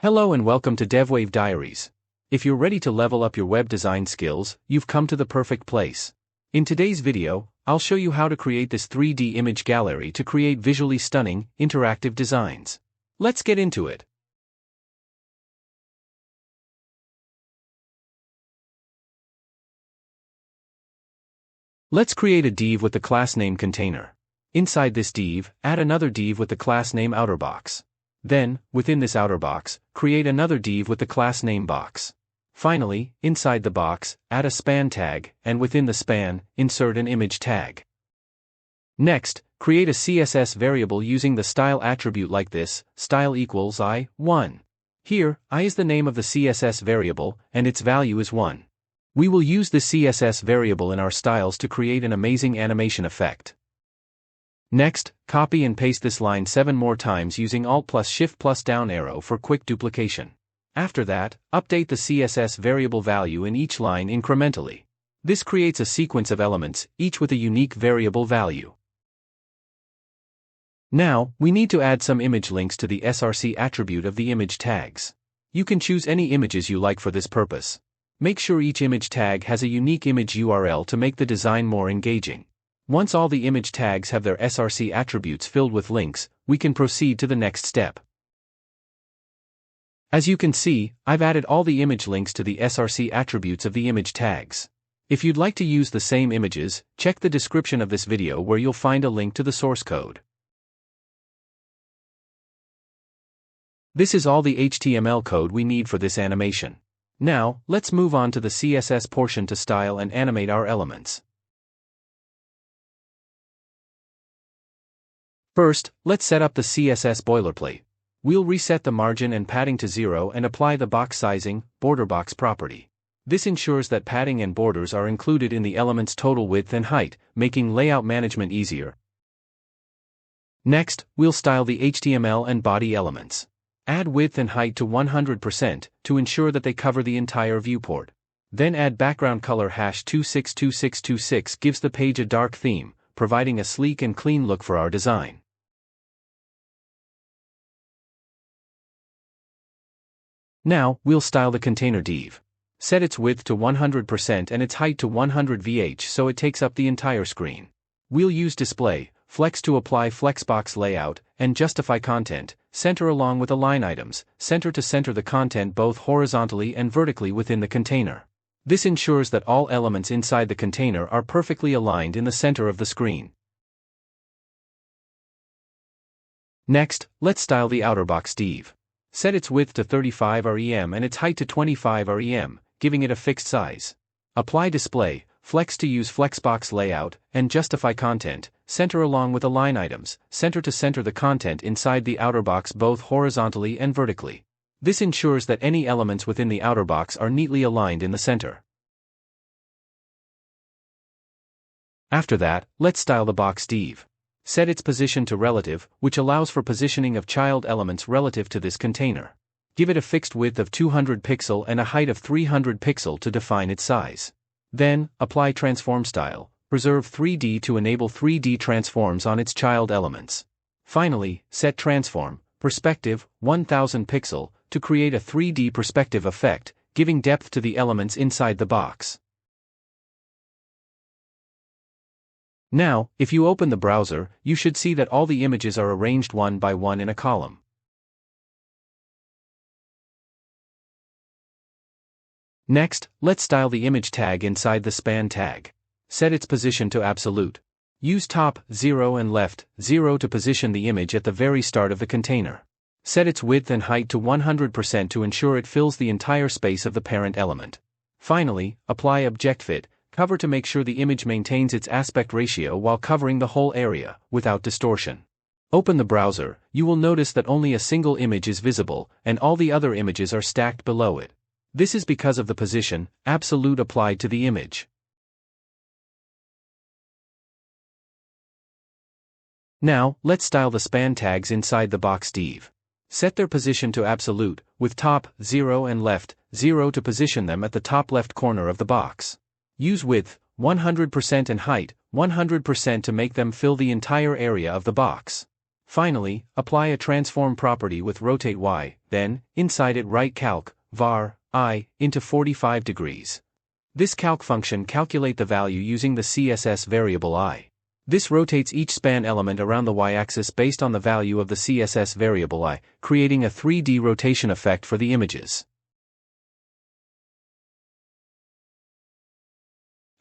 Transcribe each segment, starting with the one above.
Hello and welcome to DevWave Diaries. If you're ready to level up your web design skills, you've come to the perfect place. In today's video, I'll show you how to create this 3D image gallery to create visually stunning, interactive designs. Let's get into it. Let's create a div with the class name container. Inside this div, add another div with the class name outerbox. Then, within this outer box, create another div with the class name box. Finally, inside the box, add a span tag, and within the span, insert an image tag. Next, create a CSS variable using the style attribute like this, style equals I1. Here, I is the name of the CSS variable, and its value is 1. We will use the CSS variable in our styles to create an amazing animation effect. Next, copy and paste this line 7 more times using Alt plus Shift plus down arrow for quick duplication. After that, update the CSS variable value in each line incrementally. This creates a sequence of elements, each with a unique variable value. Now, we need to add some image links to the src attribute of the image tags. You can choose any images you like for this purpose. Make sure each image tag has a unique image URL to make the design more engaging. Once all the image tags have their src attributes filled with links, we can proceed to the next step. As you can see, I've added all the image links to the src attributes of the image tags. If you'd like to use the same images, check the description of this video where you'll find a link to the source code. This is all the HTML code we need for this animation. Now, let's move on to the CSS portion to style and animate our elements. First, let's set up the CSS boilerplate. We'll reset the margin and padding to 0 and apply the box sizing, border box property. This ensures that padding and borders are included in the element's total width and height, making layout management easier. Next, we'll style the HTML and body elements. Add width and height to 100% to ensure that they cover the entire viewport. Then add background color #262626 gives the page a dark theme, providing a sleek and clean look for our design. Now, we'll style the container div. Set its width to 100% and its height to 100 VH so it takes up the entire screen. We'll use display, flex to apply flexbox layout, and justify content, center along with align items, center to center the content both horizontally and vertically within the container. This ensures that all elements inside the container are perfectly aligned in the center of the screen. Next, let's style the outer box div. Set its width to 35 rem and its height to 25 rem, giving it a fixed size. Apply display, flex to use flexbox layout, and justify content, center along with align items, center to center the content inside the outer box both horizontally and vertically. This ensures that any elements within the outer box are neatly aligned in the center. After that, let's style the box div. Set its position to relative, which allows for positioning of child elements relative to this container. Give it a fixed width of 200 pixel and a height of 300 pixel to define its size. Then, apply transform style, preserve 3D to enable 3D transforms on its child elements. Finally, set transform, perspective, 1000 pixel, to create a 3D perspective effect, giving depth to the elements inside the box. Now, if you open the browser, you should see that all the images are arranged one by one in a column. Next, let's style the image tag inside the span tag. Set its position to absolute. Use top 0 and left 0 to position the image at the very start of the container. Set its width and height to 100% to ensure it fills the entire space of the parent element. Finally, apply object fit, cover to make sure the image maintains its aspect ratio while covering the whole area, without distortion. Open the browser, you will notice that only a single image is visible, and all the other images are stacked below it. This is because of the position, absolute applied to the image. Now, let's style the span tags inside the box div. Set their position to absolute, with top 0 and left 0 to position them at the top left corner of the box. Use width 100% and height 100% to make them fill the entire area of the box. Finally, apply a transform property with rotate Y, then, inside it write calc, var, I, into 45 degrees. This calc function calculate the value using the CSS variable I. This rotates each span element around the y-axis based on the value of the CSS variable I, creating a 3D rotation effect for the images.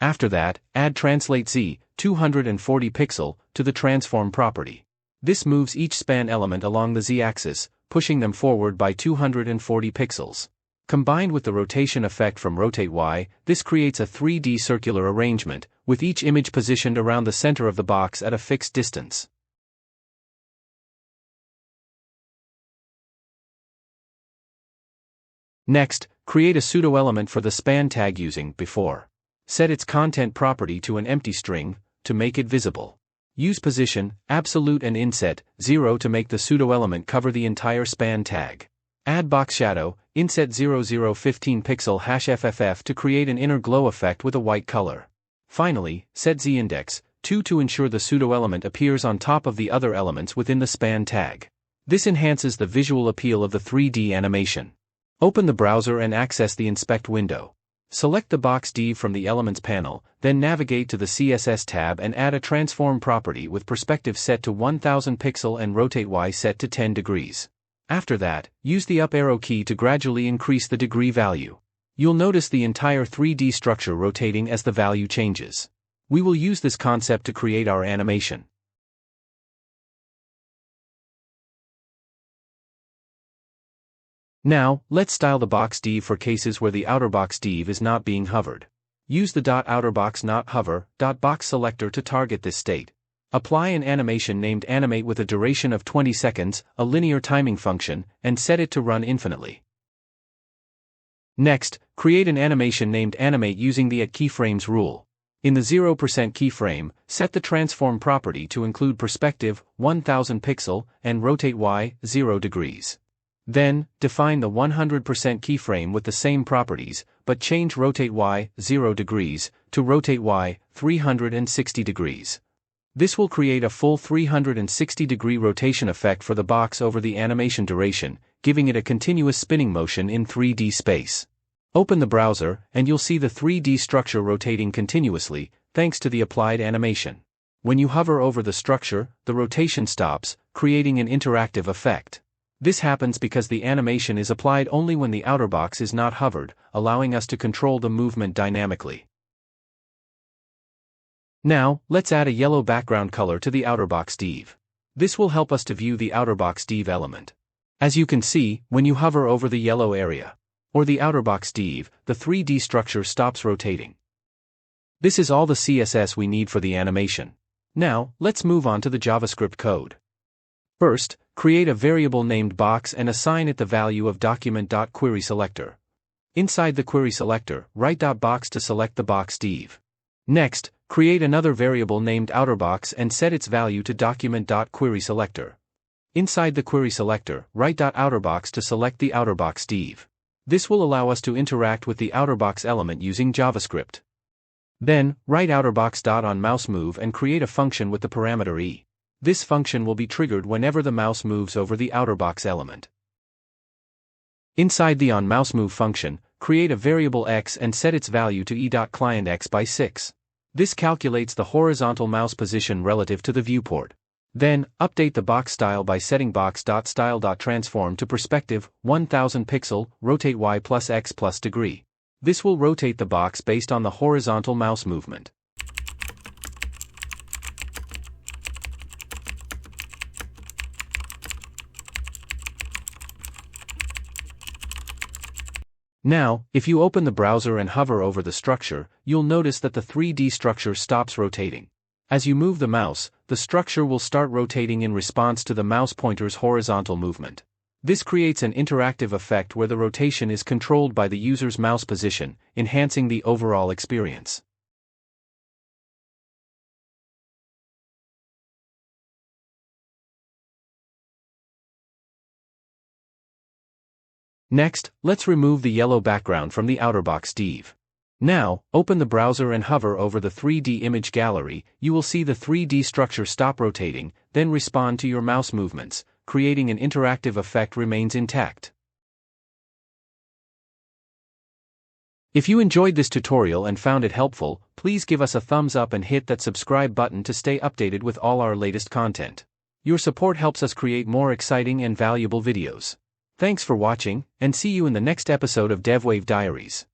After that, add translate z, 240 pixel, to the transform property. This moves each span element along the z-axis, pushing them forward by 240 pixels. Combined with the rotation effect from rotate Y, this creates a 3D circular arrangement, with each image positioned around the center of the box at a fixed distance. Next, create a pseudo-element for the span tag using before. Set its content property to an empty string, to make it visible. Use position, absolute and inset, 0 to make the pseudo-element cover the entire span tag. Add box shadow, inset 0015 pixel #FFF to create an inner glow effect with a white color. Finally, set z-index, 2 to ensure the pseudo-element appears on top of the other elements within the span tag. This enhances the visual appeal of the 3D animation. Open the browser and access the inspect window. Select the box div from the Elements panel, then navigate to the CSS tab and add a transform property with perspective set to 1000 pixel and rotate Y set to 10 degrees. After that, use the up arrow key to gradually increase the degree value. You'll notice the entire 3D structure rotating as the value changes. We will use this concept to create our animation. Now, let's style the box div for cases where the outer box div is not being hovered. Use the .outerbox.hover.box selector to target this state. Apply an animation named animate with a duration of 20 seconds, a linear timing function, and set it to run infinitely. Next, create an animation named animate using the @keyframes rule. In the 0% keyframe, set the transform property to include perspective, 1000 pixel, and rotate Y, 0 degrees. Then, define the 100% keyframe with the same properties, but change rotate Y, 0 degrees, to rotate Y, 360 degrees. This will create a full 360-degree rotation effect for the box over the animation duration, giving it a continuous spinning motion in 3D space. Open the browser, and you'll see the 3D structure rotating continuously, thanks to the applied animation. When you hover over the structure, the rotation stops, creating an interactive effect. This happens because the animation is applied only when the outer box is not hovered, allowing us to control the movement dynamically. Now, let's add a yellow background color to the outer box div. This will help us to view the outer box div element. As you can see, when you hover over the yellow area, or the outer box div, the 3D structure stops rotating. This is all the CSS we need for the animation. Now, let's move on to the JavaScript code. First, create a variable named box and assign it the value of document.querySelector. Inside the query selector, write .box to select the box div. Next, create another variable named outerbox and set its value to document.querySelector. Inside the query selector, write .outerbox to select the outerbox div. This will allow us to interact with the outerbox element using JavaScript. Then, write outerbox.onMouseMove and create a function with the parameter e. This function will be triggered whenever the mouse moves over the outerbox element. Inside the onMouseMove function, create a variable x and set its value to e.clientX by 6. This calculates the horizontal mouse position relative to the viewport. Then, update the box style by setting box.style.transform to perspective, 1000 pixel, rotate Y plus X plus degree. This will rotate the box based on the horizontal mouse movement. Now, if you open the browser and hover over the structure, you'll notice that the 3D structure stops rotating. As you move the mouse, the structure will start rotating in response to the mouse pointer's horizontal movement. This creates an interactive effect where the rotation is controlled by the user's mouse position, enhancing the overall experience. Next, let's remove the yellow background from the outerbox div. Now, open the browser and hover over the 3D image gallery. You will see the 3D structure stop rotating, then respond to your mouse movements, creating an interactive effect remains intact. If you enjoyed this tutorial and found it helpful, please give us a thumbs up and hit that subscribe button to stay updated with all our latest content. Your support helps us create more exciting and valuable videos. Thanks for watching, and see you in the next episode of DevWave Diaries.